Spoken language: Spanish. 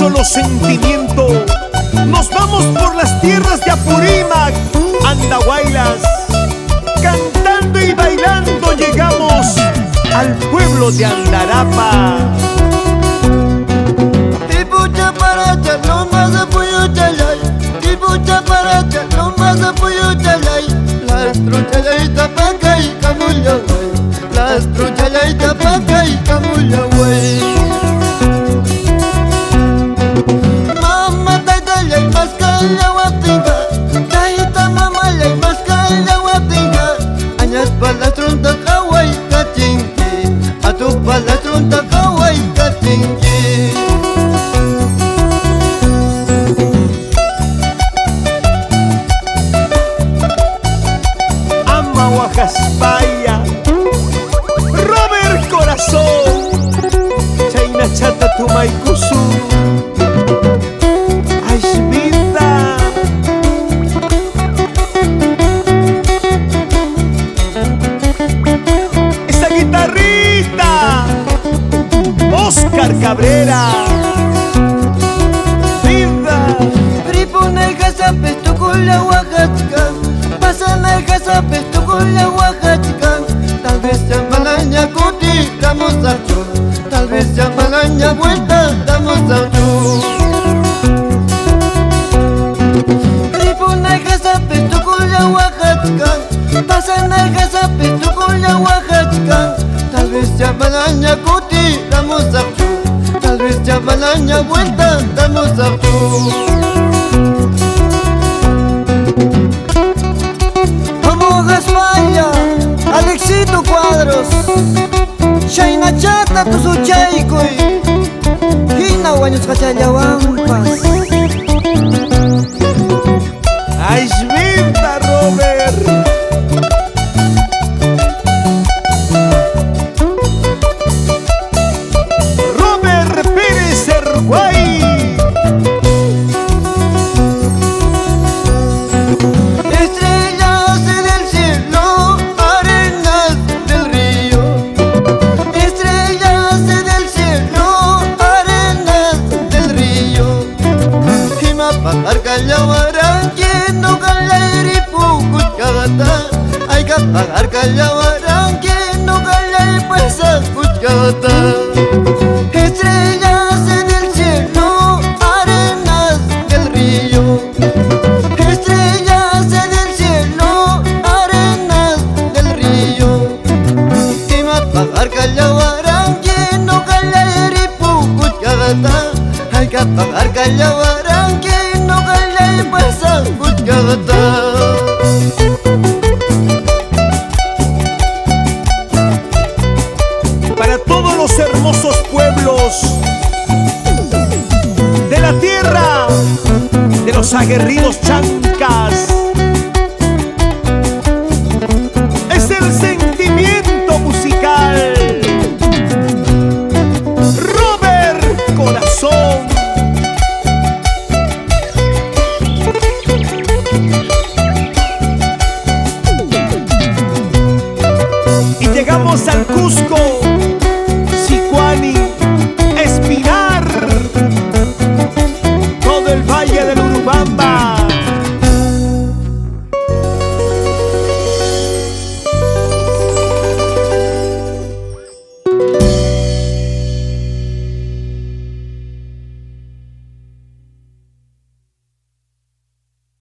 solo sentimiento, nos vamos por las tierras de Apurímac, Andahuaylas. Cantando y bailando llegamos al pueblo de Andarapa. Tipo chaparacha, no más apoyo chalay. Tipo chaparacha, no más apoyo chalay. Las truchas y tapaca y camulla, güey. Las truchas y tapaca y camulla, güey. Mamá taita ley mascalla guapinga. Taita mamá ley mascalla guapinga. Añas pa la trunta kawaii kachinki. A tu pa la trunta kawaii kachinki. Ama Huajaspaya, Robert Corazón, Chayna Chata Tumaykusu, Ashmita. Esa guitarrita, Oscar Cabrera. Vida. Tripune jasapes tu con la Oaxaca. Pásame jasapes tu con la Oaxaca. Tal vez sea malaña cuti, damos a chur. Tal vez sea malaña vuelta, damos a chur. Tripune jasapes tu con la Oaxaca. Pásame jasapes tu con la Oaxaca. Tal vez sea malaña cuti, damos a chur. Tal vez sea malaña vuelta, damos a chur. España, Alexito Cuadros, Chayna Chata tu suchaykuy, hina wañus kachallawampas. Ashmita Robert. Robert Pérez Erguay. Hay que pagar callabarán que no calla y pues escuchata. Estrellas en el cielo, arenas del río. Estrellas en el cielo, arenas del río. Y más pagar callabarán que no calla y pues escuchata. Hay que pagar callabarán que no calla y pues escuchata. Los hermosos pueblos de la tierra de los aguerridos chancas.